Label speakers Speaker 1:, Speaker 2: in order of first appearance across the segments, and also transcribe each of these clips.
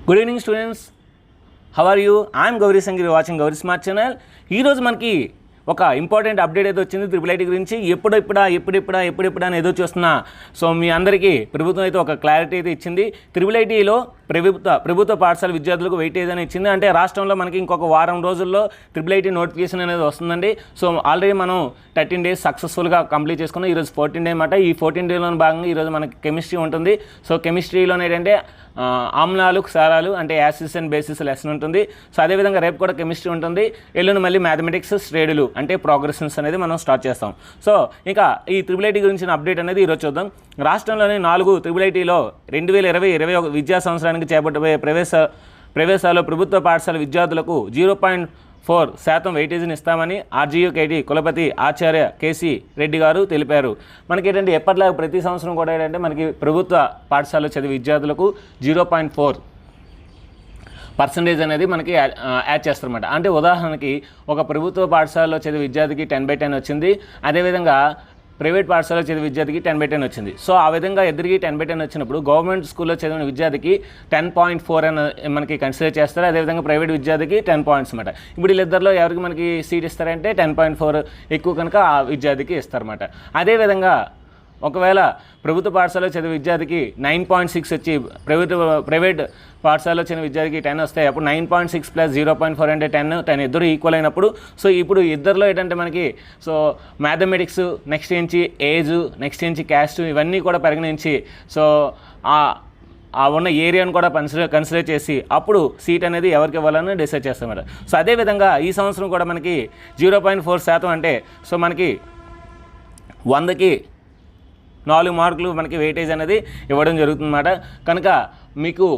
Speaker 1: Good evening students, how are you? I'm Gauri Sangiri, watching Gauri smart channel. ఈరోజు మనకి ఒక important update అయితే వచ్చింది ట్రిపుల్ ఐటీ గురించి. ఎప్పుడెప్పుడా అని ఎదురు చూస్తున్నా. సో మీ అందరికీ ప్రభుత్వం అయితే ఒక క్లారిటీ అయితే ఇచ్చింది. ట్రిపుల్ ఐటీలో ప్రభుత్వ పాఠశాల విద్యార్థులకు వెయిటేజ్ అని ఇచ్చింది. అంటే రాష్ట్రంలో మనకి ఇంకొక వారం రోజుల్లో ట్రిపుల్ ఐటీ నోటిఫికేషన్ అనేది వస్తుందండి. సో ఆల్రెడీ మనం 13 days సక్సెస్ఫుల్గా కంప్లీట్ చేసుకున్నాం. ఈరోజు 14 day అనమాట. ఈ 14 dayలో భాగంగా ఈరోజు మనకి కెమిస్ట్రీ ఉంటుంది. సో కెమిస్ట్రీలో ఏంటంటే ఆమ్లాలు క్షారాలు అంటే యాసిడ్స్ అండ్ బేసిస్ లెసన్ ఉంటుంది. సో అదేవిధంగా రేపు కూడా కెమిస్ట్రీ ఉంటుంది. ఎల్లుండి మళ్ళీ మ్యాథమెటిక్స్ శ్రేణులు అంటే ప్రోగ్రెషన్స్ అనేది మనం స్టార్ట్ చేస్తాం. సో ఇంకా ఈ ట్రిపుల్ ఐటీ గురించిన అప్డేట్ అనేది ఈరోజు చూద్దాం. రాష్ట్రంలోని 4 ట్రిపుల్ ఐటీలో 2020-21 విద్యా సంవత్సరానికి చేపట్టబోయే ప్రవేశాలు ప్రభుత్వ పాఠశాల విద్యార్థులకు 0.4% వెయిటేజ్ని ఇస్తామని ఆర్జీయూకేటీ కులపతి ఆచార్య కేసీ రెడ్డి గారు తెలిపారు. మనకి ఏంటంటే ఎప్పటిలాగా ప్రతి సంవత్సరం కూడా ఏంటంటే మనకి ప్రభుత్వ పాఠశాలలో చదివే విద్యార్థులకు 0.4% అనేది మనకి యాడ్ చేస్తారన్నమాట. అంటే ఉదాహరణకి ఒక ప్రభుత్వ పాఠశాలలో చదివే విద్యార్థికి 10/10 వచ్చింది. అదేవిధంగా ప్రైవేట్ పాఠశాలలో చదివే విద్యార్థికి 10/10 వచ్చింది. సో ఆ విధంగా ఇద్దరికి 10/10 వచ్చినప్పుడు గవర్నమెంట్ స్కూల్లో చదివిన విద్యార్థికి 10.4 అని మనకి కన్సిడర్ చేస్తారు. అదేవిధంగా ప్రైవేట్ విద్యార్థికి 10 points అనమాట. ఇప్పుడు వీళ్ళిద్దరిలో ఎవరికి మనకి సీట్ ఇస్తారంటే 10.4 ఎక్కువ కనుక ఆ విద్యార్థికి ఇస్తారన్నమాట. అదేవిధంగా ఒకవేళ ప్రభుత్వ పాఠశాలలో చదివే విద్యార్థికి 9.6 వచ్చి ప్రైవేట్ పాఠశాలలో చదివే విద్యార్థికి 10 వస్తాయి. అప్పుడు 9.6 + 0.4 అంటే 10 ఇద్దరు ఈక్వల్ అయినప్పుడు సో ఇప్పుడు ఇద్దరిలో ఏంటంటే మనకి సో మ్యాథమెటిక్స్ నెక్స్ట్ నుంచి ఏజ్ నెక్స్ట్ నుంచి క్యాస్ట్ ఇవన్నీ కూడా పరిగణించి సో ఆ ఉన్న ఏరియాను కూడా కన్సిడర్ చేసి అప్పుడు సీట్ అనేది ఎవరికి ఇవ్వాలని డిసైడ్ చేస్తామన్నమాట. సో అదేవిధంగా ఈ సంవత్సరం కూడా మనకి 0.4% అంటే సో మనకి 100కి 4 మార్కులు మనకి వెయిటేజ్ అనేది ఇవ్వడం జరుగుతుందన్నమాట. కనుక మీకు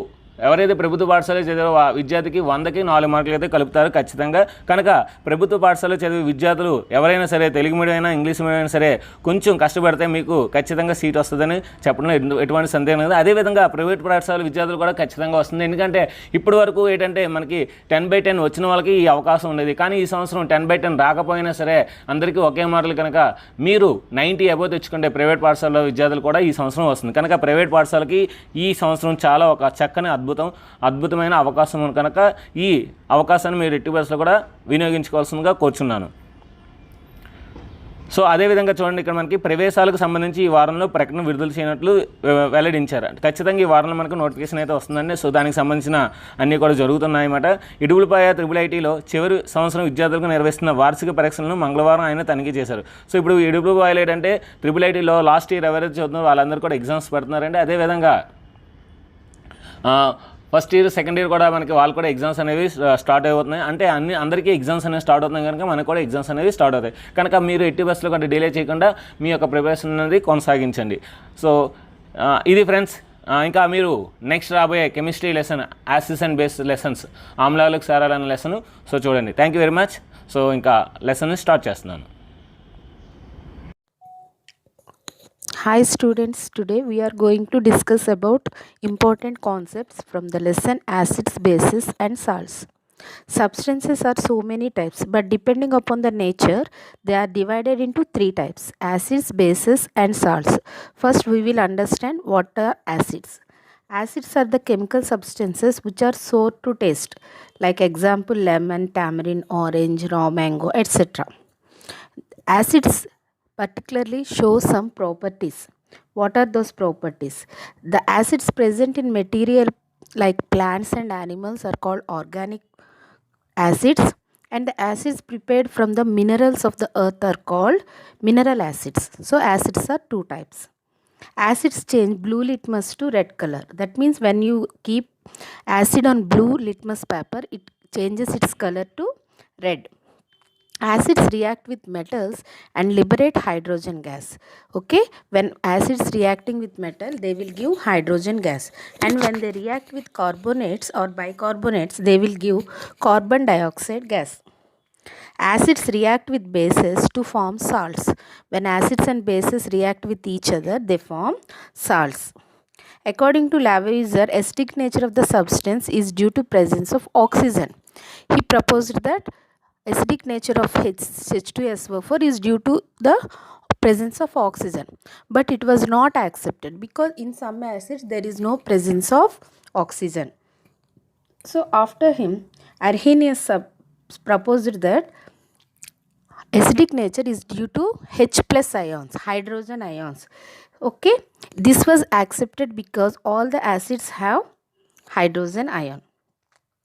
Speaker 1: ఎవరైతే ప్రభుత్వ పాఠశాలలో చదివే విద్యార్థికి 100కి 4 మార్కులు అయితే కలుపుతారు ఖచ్చితంగా. కనుక ప్రభుత్వ పాఠశాలలో చదివే విద్యార్థులు ఎవరైనా సరే తెలుగు మీడియం అయినా ఇంగ్లీష్ మీడియం అయినా సరే కొంచెం కష్టపడితే మీకు ఖచ్చితంగా సీట్ వస్తుందని చెప్పడంలో ఎటువంటి సందేహం లేదు. అదేవిధంగా ప్రైవేట్ పాఠశాల విద్యార్థులు కూడా ఖచ్చితంగా వస్తుంది. ఎందుకంటే ఇప్పటి వరకు ఏంటంటే మనకి 10/10 వచ్చిన వాళ్ళకి ఈ అవకాశం ఉండేది. కానీ ఈ సంవత్సరం 10/10 రాకపోయినా సరే అందరికీ ఒకే మార్కులు కనుక మీరు 90 అబోవ్ తెచ్చుకుంటే ప్రైవేట్ పాఠశాలలో విద్యార్థులు కూడా ఈ సంవత్సరం వస్తుంది. కనుక ప్రైవేట్ పాఠశాలకి ఈ సంవత్సరం చాలా ఒక చక్కని అద్భుతమైన అవకాశం కనుక ఈ అవకాశాన్ని మీరు ఎట్టి పరిస్థితుల్లో కూడా వినియోగించుకోవాల్సిందిగా కోరుచున్నాను. సో అదేవిధంగా చూడండి, ఇక్కడ మనకి ప్రవేశాలకు సంబంధించి ఈ వారంలో ప్రకటన విడుదల చేయనట్లు వెల్లడించారు. ఖచ్చితంగా ఈ వారంలో మనకు నోటిఫికేషన్ అయితే వస్తుందండి. సో దానికి సంబంధించిన అన్నీ కూడా జరుగుతున్నాయన్నమాట. ఇడుగులపాయ ట్రిపుల్ ఐటీలో చివరి సంవత్సరం విద్యార్థులకు నిర్వహిస్తున్న వార్షిక పరీక్షలను మంగళవారం ఆయన తనిఖీ చేశారు. సో ఇప్పుడు ఇడుగులపాయలు ఏంటంటే ట్రిపుల్ ఐటీలో లాస్ట్ ఇయర్ ఎవరైతే చదువుతున్నారో వాళ్ళందరూ కూడా ఎగ్జామ్స్ పెడుతున్నారండి. అదేవిధంగా ఫస్ట్ ఇయర్ సెకండ్ ఇయర్ కూడా మనకి వాళ్ళు కూడా ఎగ్జామ్స్ అనేవి స్టార్ట్ అయిపోతున్నాయి. అంటే అందరికీ ఎగ్జామ్స్ అనేవి స్టార్ట్ అవుతున్నాయి కనుక మనకు కూడా ఎగ్జామ్స్ అనేవి స్టార్ట్ అవుతాయి. కనుక మీరు ఎట్టి బస్సులో కంటే డిలే చేయకుండా మీ యొక్క ప్రిపరేషన్ అనేది కొనసాగించండి. సో ఇది ఫ్రెండ్స్, ఇంకా మీరు నెక్స్ట్ రాబోయే chemistry lesson acids and base lessons ఆమ్లాలు క్షారాలు అనే లెసన్ సో చూడండి. Thank you very much. So ఇంకా లెసన్ని స్టార్ట్ చేస్తున్నాను.
Speaker 2: Hi students, today we are going to discuss about important concepts from the lesson acids, bases and salts. Substances are so many types, but depending upon the nature, they are divided into 3 types: acids, bases and salts. First we will understand what are acids. Acids are the chemical substances which are sour to taste, like example lemon, tamarind, orange, raw mango, etc. Acids particularly show some properties. What are those properties? The acids present in material like plants and animals are called organic acids, and the acids prepared from the minerals of the earth are called mineral acids. So acids are 2 types. Acids change blue litmus to red color. That means when you keep acid on blue litmus paper, it changes its color to red. Acids react with metals and liberate hydrogen gas. Okay, when acids reacting with metal, they will give hydrogen gas, and when they react with carbonates or bicarbonates, they will give carbon dioxide gas. Acids react with bases to form salts. When acids and bases react with each other, they form salts. According to Lavoisier, acidic nature of the substance is due to presence of oxygen. He proposed that acidic nature of H2SO4 is due to the presence of oxygen, but it was not accepted because in some acids there is no presence of oxygen. So after him, Arrhenius proposed that acidic nature is due to H plus ions, hydrogen ions. Okay, this was accepted because all the acids have hydrogen ion.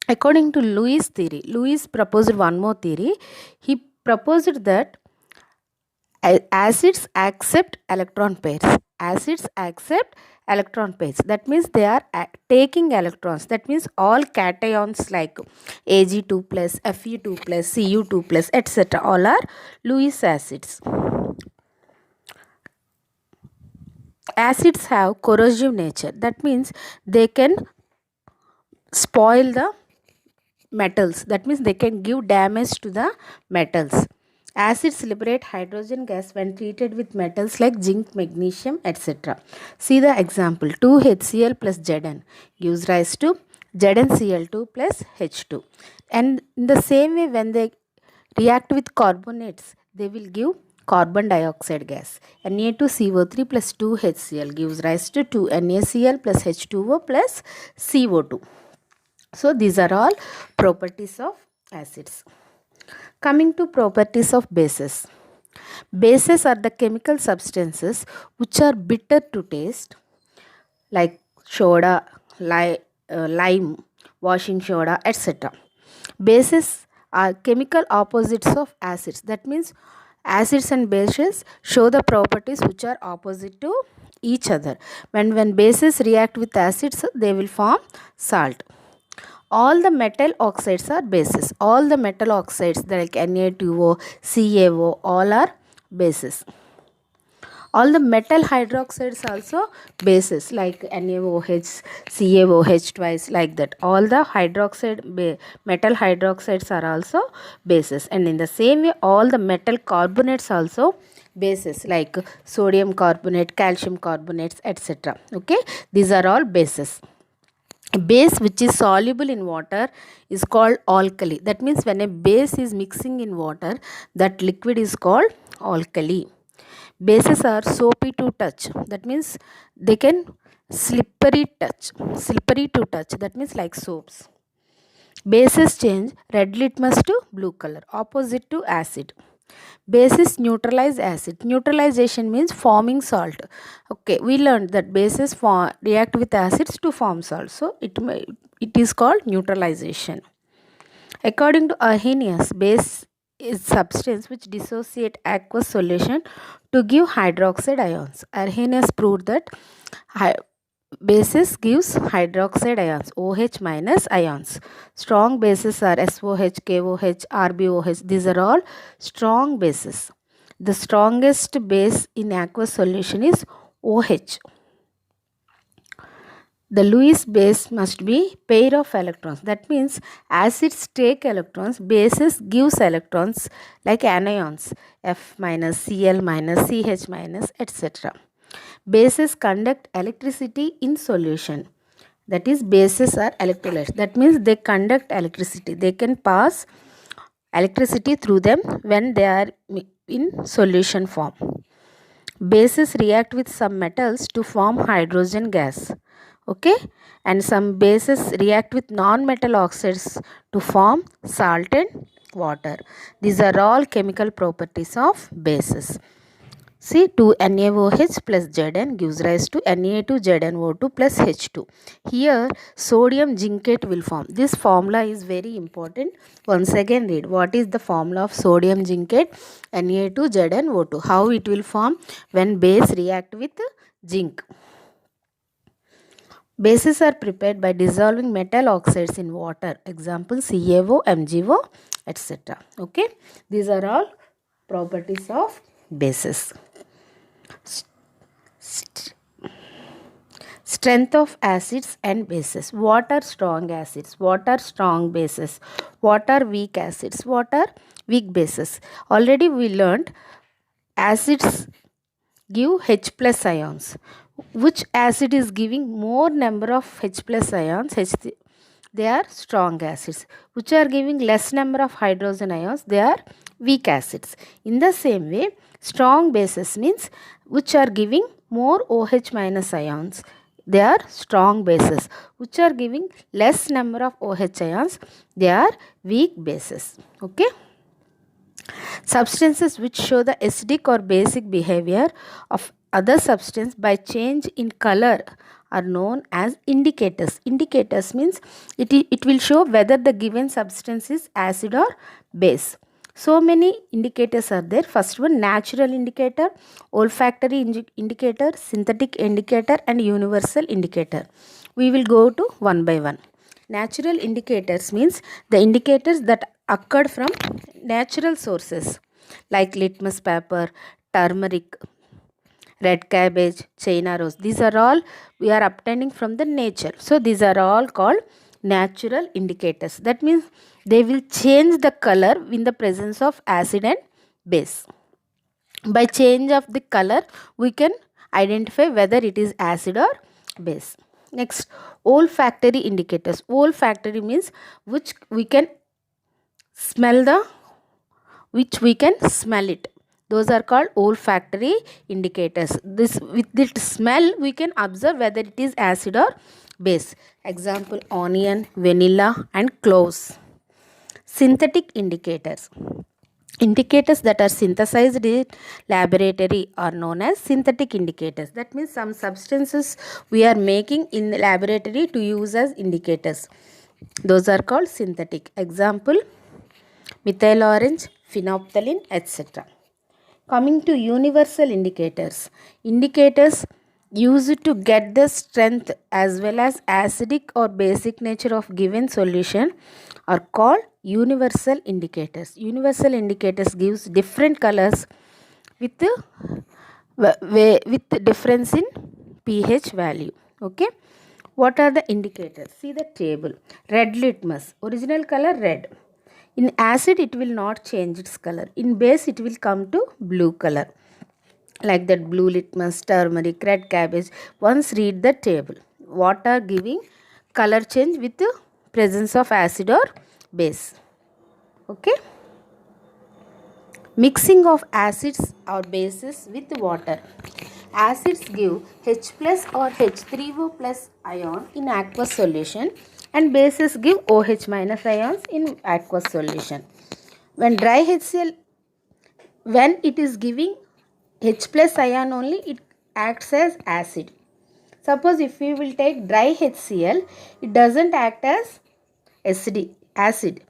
Speaker 2: According to Lewis theory, Lewis proposed one more theory. He proposed that acids accept electron pairs. Acids accept electron pairs. That means they are taking electrons. That means all cations like Ag2 plus, Fe2 plus, Cu2 plus, etc. all are Lewis acids. Acids have corrosive nature. That means they can spoil the metals. That means they can give damage to the metals. Acids liberate hydrogen gas when treated with metals like zinc, magnesium, etc. See the example. 2HCl plus Zn gives rise to ZnCl2 plus H2. And in the same way, when they react with carbonates, they will give carbon dioxide gas. Na2CO3 plus 2HCl gives rise to 2NaCl plus H2O plus CO2. So these are all properties of acids. Coming to properties of bases. Bases are the chemical substances which are bitter to taste, like soda, lime, washing soda, etc. Bases are chemical opposites of acids. That means acids and bases show the properties which are opposite to each other. When bases react with acids, they will form salt. All the metal oxides are bases. All the metal oxides like Na2O, CaO, all are bases. All the metal hydroxides also bases like NaOH, CaOH twice, like that. All the metal hydroxides are also bases. And in the same way, all the metal carbonates also bases like sodium carbonate, calcium carbonates, etc. Okay, these are all bases. A base which is soluble in water is called alkali. That means when a base is mixing in water, that liquid is called alkali. Bases are soapy to touch. That means they can slippery to touch. That means like soaps. Bases change red litmus to blue color, opposite to acid. Bases neutralize acid. Neutralization means forming salt. Okay, we learned that bases react with acids to form salt. So it is called neutralization. According to Arrhenius, base is substance which dissociate aqueous solution to give hydroxide ions. Arrhenius proved that bases gives hydroxide ions, OH minus ions. Strong bases are SOH, KOH, RBOH. These are all strong bases. The strongest base in aqueous solution is OH. The Lewis base must be pair of electrons. That means acids take electrons, bases gives electrons like anions, F minus, Cl minus, CH minus, etc. Bases conduct electricity in solution. That is, bases are electrolytes. That means they conduct electricity. They can pass electricity through them when they are in solution form. Bases react with some metals to form hydrogen gas. Okay, and some bases react with non-metal oxides to form salt and water. These are all chemical properties of bases. See, 2NaOH plus Zn gives rise to Na2ZnO2 plus H2. Here, sodium zincate will form. This formula is very important. Once again read. What is the formula of sodium zincate? Na2ZnO2. How it will form? When base react with zinc. Bases are prepared by dissolving metal oxides in water. Example, CaO, MgO, etc. Okay. These are all properties of bases. Strength of acids and bases. What are strong acids? What are strong bases? What are weak acids? What are weak bases? Already we learned acids give H plus ions. Which acid is giving more number of H plus ions? They are strong acids. Which are giving less number of hydrogen ions? They are weak acids. In the same way, strong bases means which are giving more OH minus ions. they are strong bases. Which are giving less number of OH ions, they are weak bases. Okay. Substances which show the acidic or basic behavior of other substance by change in color are known as indicators. Indicators means it will show whether the given substance is acid or base. So many indicators are there. First one, natural indicator, olfactory indicator, synthetic indicator and universal indicator. We will go to one by one. Natural indicators means the indicators that occurred from natural sources like litmus paper, turmeric, red cabbage, China rose. These are all we are obtaining from the nature. So these are all called natural indicators. That means they will change the color in the presence of acid and base. By change of the color, we can identify whether it is acid or base. Next, olfactory indicators. Olfactory means which we can smell it. Those are called olfactory indicators. With this smell we can observe whether it is acid or base. Example, onion, vanilla and cloves. Synthetic indicators. Indicators that are synthesized in laboratory are known as synthetic indicators. That means some substances we are making in the laboratory to use as indicators. Those are called synthetic. Example, methyl orange, phenolphthalein, etc. Coming to universal indicators. Indicators used to get the strength as well as acidic or basic nature of given solution are called universal indicators. Universal indicators gives different colors with difference in pH value. Okay. What are the indicators? See the table. Red litmus, original color red. In acid it will not change its color. In base it will come to blue color. Like that, blue litmus, turmeric, red cabbage. Once read the table. What are giving color change with the presence of acid or base. Okay. Mixing of acids or bases with water. Acids give H plus or H3O plus ion in aqueous solution and bases give OH minus ions in aqueous solution. When dry HCl, when it is giving H plus ion only, it acts as acid. Suppose if we will take dry HCl, it doesn't act as acid.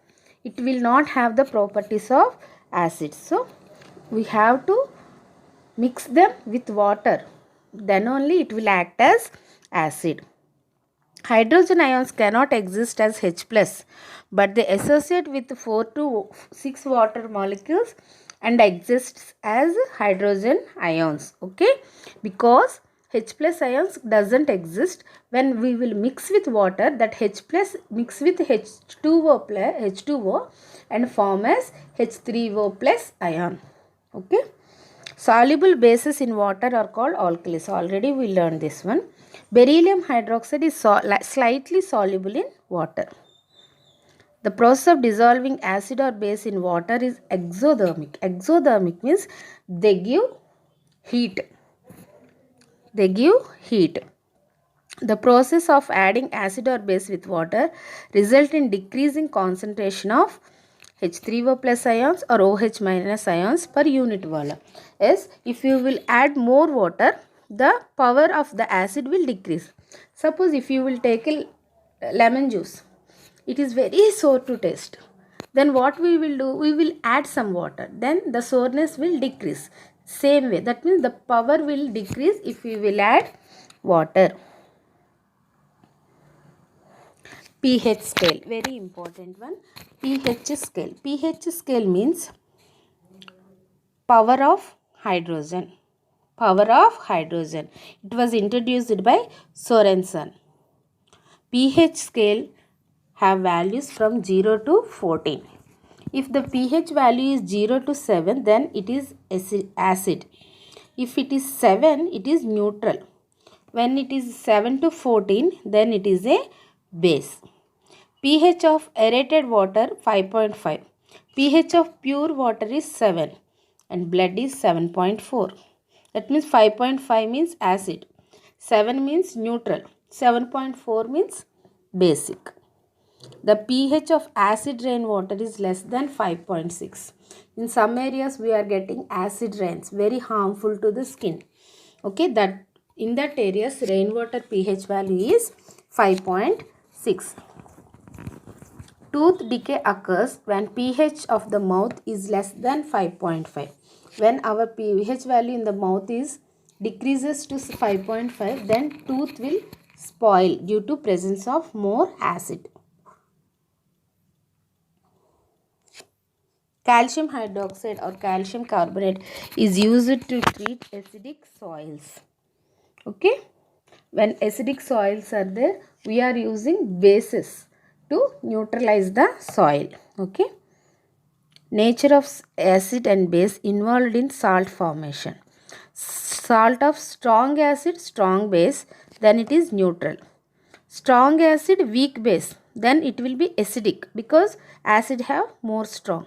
Speaker 2: It will not have the properties of acid. So we have to mix them with water. Then only it will act as acid. Hydrogen ions cannot exist as H plus, but they associate with 4 to 6 water molecules and exists as hydrogen ions. Okay, because H plus ions doesn't exist. When we will mix with water, that H plus mix with H2O and form as H3O plus ion. Okay. Soluble bases in water are called alkalis. Already we learned this one. Beryllium hydroxide is slightly soluble in water. The process of dissolving acid or base in water is exothermic. Exothermic means they give heat. The process of adding acid or base with water result in decreasing concentration of H3O plus ions or OH minus ions per unit volume. Yes, if you will add more water, the power of the acid will decrease. Suppose if you will take a lemon juice, it is very sour to taste. Then what we will do? We will add some water. Then the sourness will decrease. Same way. That means the power will decrease if we will add water. pH scale, very important one. pH scale. pH scale means power of hydrogen. Power of hydrogen. It was introduced by Sorensen. pH scale have values from 0 to 14. If the pH value is 0 to 7, then it is acid. If it is 7, it is neutral. When it is 7 to 14, then it is a base. pH of aerated water 5.5. pH of pure water is 7 and blood is 7.4. That means 5.5 means acid. 7 means neutral. 7.4 means basic. The pH of acid rainwater is less than 5.6. In some areas we are getting acid rains, very harmful to the skin. Okay, that in that areas rainwater pH value is 5.6. Tooth decay occurs when pH of the mouth is less than 5.5. When our pH value in the mouth is decreases to 5.5, then tooth will spoil due to presence of more acid. Calcium hydroxide or calcium carbonate is used to treat acidic soils. Okay, when acidic soils are there, we are using bases to neutralize the soil. Okay, nature of acid and base involved in salt formation. Salt of strong acid, strong base, then it is neutral. Strong acid, weak base, then it will be acidic because acid have more strong.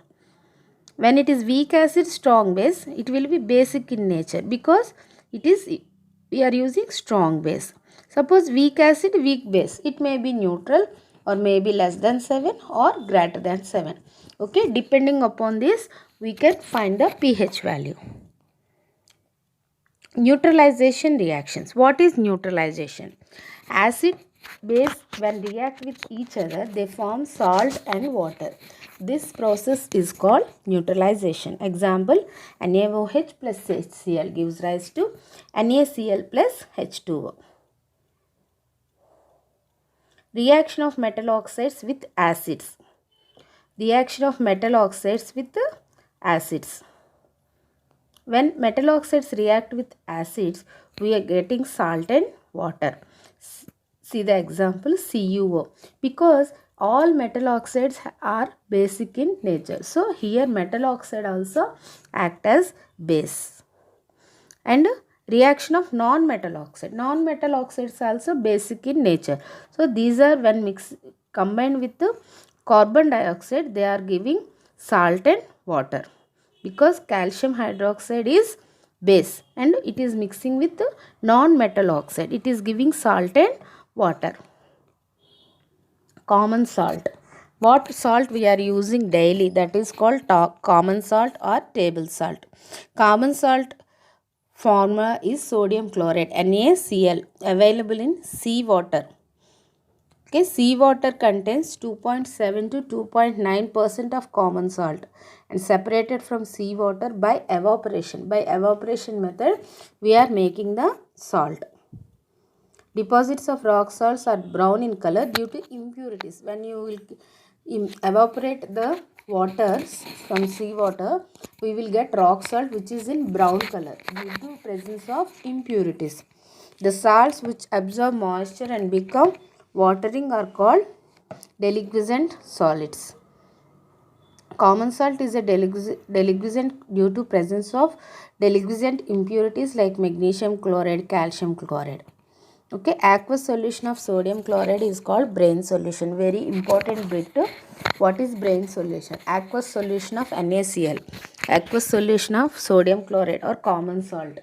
Speaker 2: When it is weak acid, strong base, it will be basic in nature because it is we are using strong base. Suppose weak acid, weak base, it may be neutral or may be less than 7 or greater than 7. Okay, depending upon this, we can find the pH value. Neutralization reactions. What is neutralization? Acid, base, when react with each other, they form salt and water. This process is called neutralization. Example, NaOH plus HCl gives rise to NaCl plus H2O. Reaction of metal oxides with acids. Reaction of metal oxides with acids. When metal oxides react with acids, we are getting salt and water. See the example CuO. Because all metal oxides are basic in nature. So here metal oxide also act as base. And reaction of non-metal oxide. Non-metal oxides also basic in nature. So these are when combined with the carbon dioxide, they are giving salt and water. Because calcium hydroxide is base and it is mixing with the non-metal oxide. It is giving salt and water. Common salt. What salt we are using daily, that is called common salt or table salt. Common salt formula is sodium chloride, NaCl, available in seawater. Okay, seawater contains 2.7 to 2.9% of common salt and separated from seawater by evaporation. By evaporation method, we are making the salt. Deposits of rock salts are brown in color due to impurities. When you will evaporate the waters from seawater, we will get rock salt which is in brown color due to presence of impurities. The salts which absorb moisture and become watering are called deliquescent solids. Common salt is a deliquescent due to presence of deliquescent impurities like magnesium chloride, calcium chloride. Okay, aqueous solution of sodium chloride is called brine solution. Very important bit. What is brine solution? Aqueous solution of NaCl. Aqueous solution of sodium chloride or common salt.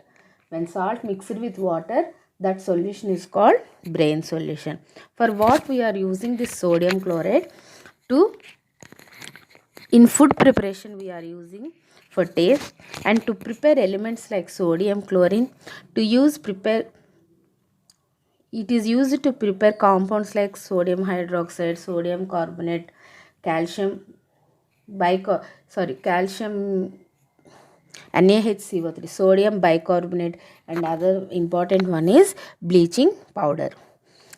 Speaker 2: When salt mixed with water, that solution is called brine solution. For what we are using this sodium chloride? In food preparation we are using for taste and to prepare elements like sodium, chlorine. It is used to prepare compounds like sodium hydroxide, sodium carbonate, calcium NaHCO3, sodium bicarbonate, and other important one is bleaching powder.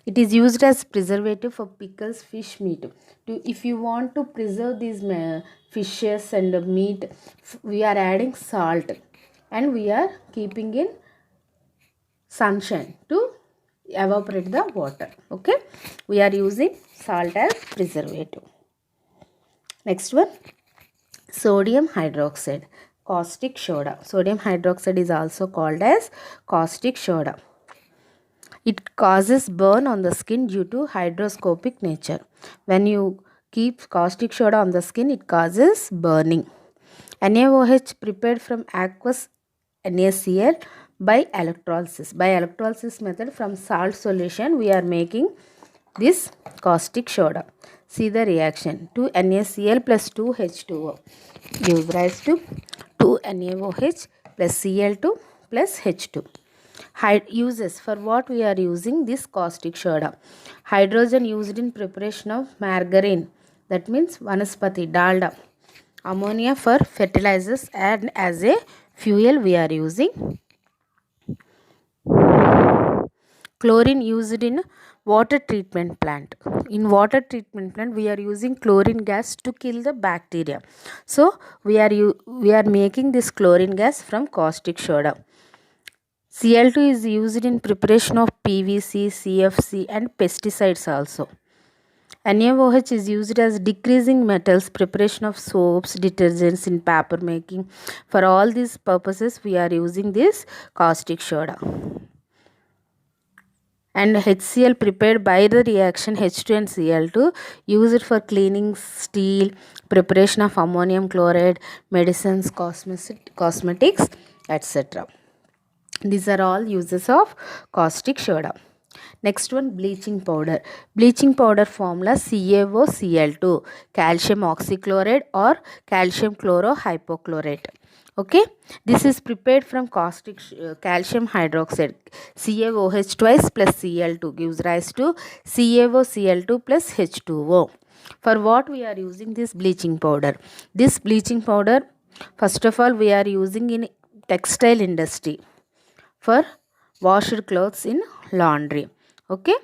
Speaker 2: It is used as preservative for pickles, fish, meat. If you want to preserve these fishes and meat, we are adding salt and we are keeping in sunshine to evaporate the water. Okay, we are using salt as preservative. Next one, sodium hydroxide, caustic soda. Sodium hydroxide is also called as caustic soda. It causes burn on the skin due to hygroscopic nature. When you keep caustic soda on the skin, it causes burning. NaOH prepared from aqueous NaCl by electrolysis. By electrolysis method, from salt solution we are making this caustic soda. See the reaction. 2 NaCl plus 2 H2O gives rise to 2 NaOH plus Cl2 plus H2. Uses for what we are using this caustic soda. Hydrogen used in preparation of margarine, that means vanaspati dalda. Ammonia for fertilizers, and as a fuel we are using chlorine used in water treatment plant. In water treatment plant we are using chlorine gas to kill the bacteria. So we are making this chlorine gas from caustic soda. Cl2 is used in preparation of PVC, CFC and pesticides also. NaOH is used as decreasing metals, preparation of soaps, detergents, in paper making. For all these purposes we are using this caustic soda. And HCl prepared by the reaction H2 and Cl2, used for cleaning steel, preparation of ammonium chloride, medicines, cosmetics, etc. These are all uses of caustic soda. Next one, bleaching powder. Bleaching powder formula CaOCl2, calcium oxychloride or calcium chlorohypochlorite. Okay, this is prepared from calcium hydroxide. CaOH twice plus Cl2 gives rise to CaOCl2 plus H2O. For what we are using this bleaching powder? This bleaching powder, first of all, we are using in textile industry for washed clothes in laundry. Okay,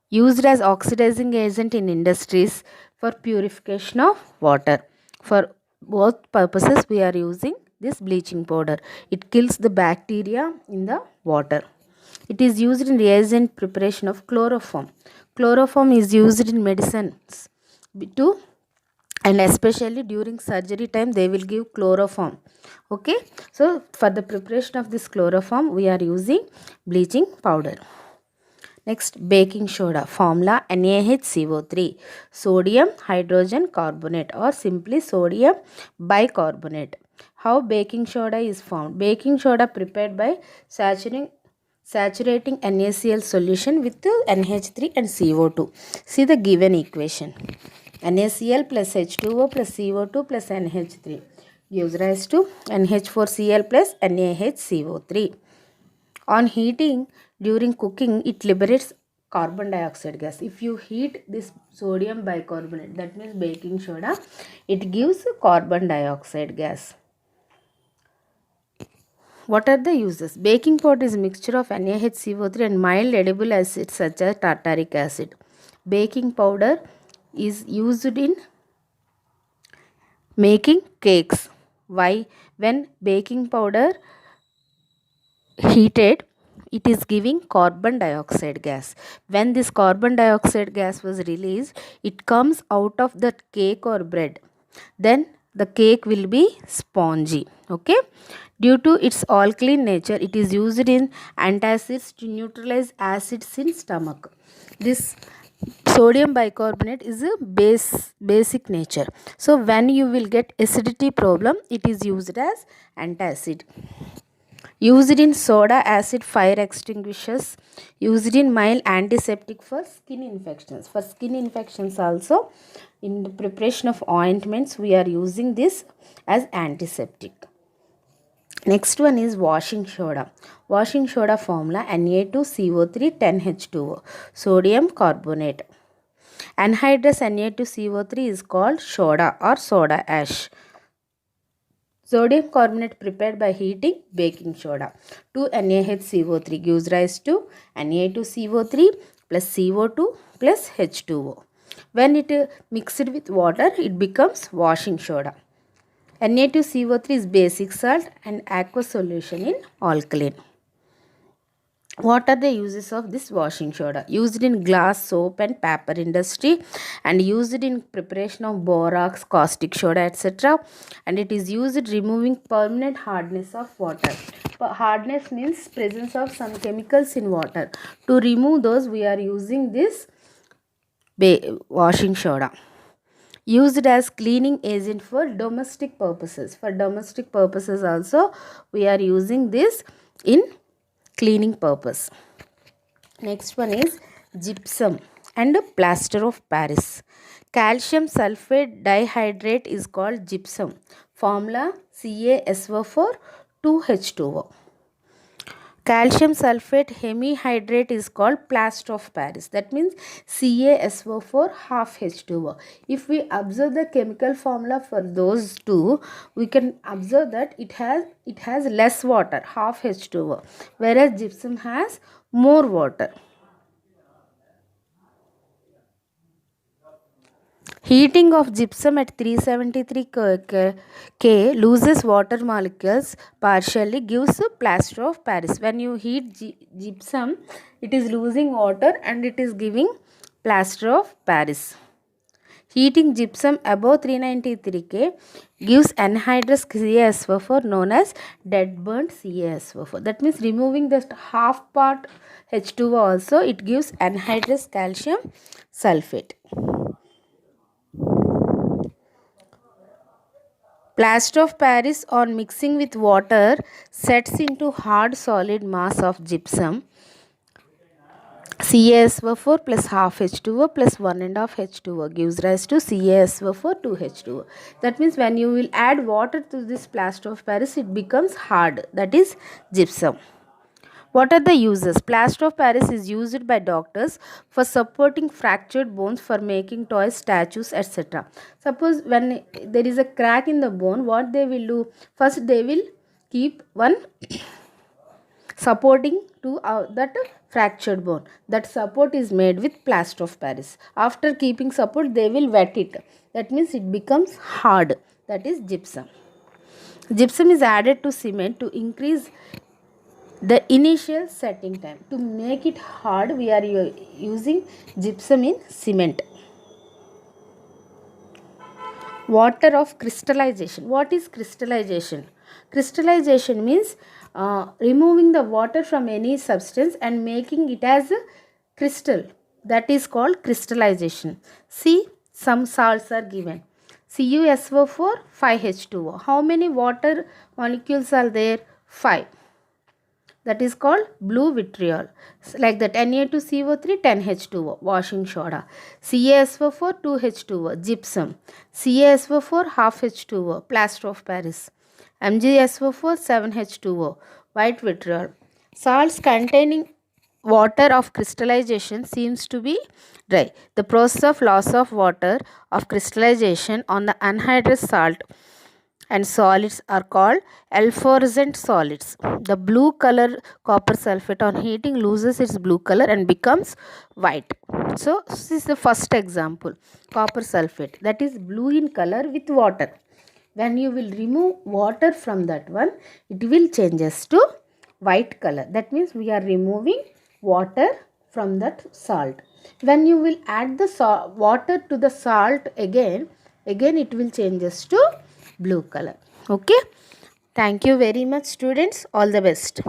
Speaker 2: used as oxidizing agent in industries, for purification of water. For both purposes we are using this bleaching powder. It kills the bacteria in the water. It is used in reagent preparation of chloroform. Chloroform is used in medicines to, and especially during surgery time they will give chloroform. Okay, so for the preparation of this chloroform we are using bleaching powder. Next, baking soda formula NaHCO3, sodium hydrogen carbonate or simply sodium bicarbonate. How baking soda is formed? Baking soda prepared by saturating NaCl solution with NH3 and CO2. See the given equation. NaCl plus H2O plus CO2 plus NH3 gives rise to NH4Cl plus NaHCO3. On heating, during cooking, it liberates carbon dioxide gas. If you heat this sodium bicarbonate, that means baking soda, it gives carbon dioxide gas. What are the uses? Baking powder is a mixture of NaHCO3 and mild edible acids such as tartaric acid. Baking powder is used in making cakes. Why? When baking powder heated, it is giving carbon dioxide gas. When this carbon dioxide gas was released, it comes out of the cake or bread. Then the cake will be spongy. Okay, due to its alkaline nature, it is used in antacids to neutralize acids in stomach. This sodium bicarbonate is a basic nature. So when you will get acidity problem, it is used as antacid. Used in soda acid fire extinguishers. Used in mild antiseptic for skin infections. For skin infections also, in the preparation of ointments, we are using this as antiseptic. Next one is washing soda. Washing soda formula Na2CO3 10H2O, sodium carbonate. Anhydrous Na2CO3 is called soda or soda ash. Sodium carbonate prepared by heating, baking soda. 2 NaHCO3 gives rise to Na2CO3 plus CO2 plus H2O. When it mixed with water, it becomes washing soda. Na2CO3 is basic salt and aqueous solution in alkaline. What are the uses of this washing soda? Used in glass, soap and paper industry, and used in preparation of borax, caustic soda, etc. And it is used removing permanent hardness of water. Hardness means presence of some chemicals in water. To remove those, we are using this washing soda. Used as cleaning agent for domestic purposes. For domestic purposes also, we are using this in cleaning purpose. Next one is gypsum and plaster of Paris. Calcium sulfate dihydrate is called gypsum. Formula CaSO4 2H2O. Calcium sulfate hemihydrate is called plaster of Paris. That means CaSO4 half H2O. If we observe the chemical formula for those two, we can observe that it has less water, half H2O, whereas gypsum has more water. Heating of gypsum at 373 K loses water molecules partially, gives a plaster of Paris. When you heat gypsum, it is losing water and it is giving plaster of Paris. Heating gypsum above 393 K gives anhydrous CaSO4 known as dead burnt CaSO4. That means removing the half part H2O also, it gives anhydrous calcium sulfate. Plaster of Paris on mixing with water sets into hard solid mass of gypsum. CaSO4 plus half H2O plus 1.5 H2O gives rise to CaSO4 2H2O. That means when you will add water to this plaster of Paris, it becomes hard. That is gypsum. What are the uses? Plaster of Paris is used by doctors for supporting fractured bones, for making toys, statues, etc. Suppose when there is a crack in the bone, what they will do? First they will keep one supporting to that fractured bone. That support is made with plaster of Paris. After keeping support, they will wet it. That means it becomes hard. That is gypsum. Gypsum is added to cement to increase the initial setting time. To make it hard, we are using gypsum in cement. Water of crystallization. What is crystallization? Crystallization means removing the water from any substance and making it as a crystal. That is called crystallization. See, some salts are given. CuSO4, 5H2O. How many water molecules are there? 5. That is called blue vitriol. Like that, Na2CO3, 10H2O, washing soda. CaSO4, 2H2O, gypsum. CaSO4, half H2O, plaster of Paris. MgSO4, 7H2O, white vitriol. Salts containing water of crystallization seems to be dry. The process of loss of water of crystallization on the anhydrous salt and solids are called efflorescent solids. The blue color copper sulfate on heating loses its blue color and becomes white. So this is the first example. Copper sulfate, that is blue in color with water. When you will remove water from that one, it will changes to white color. That means we are removing water from that salt. When you will add the water to the salt again it will changes to blue color. Okay, thank you very much students, all the best.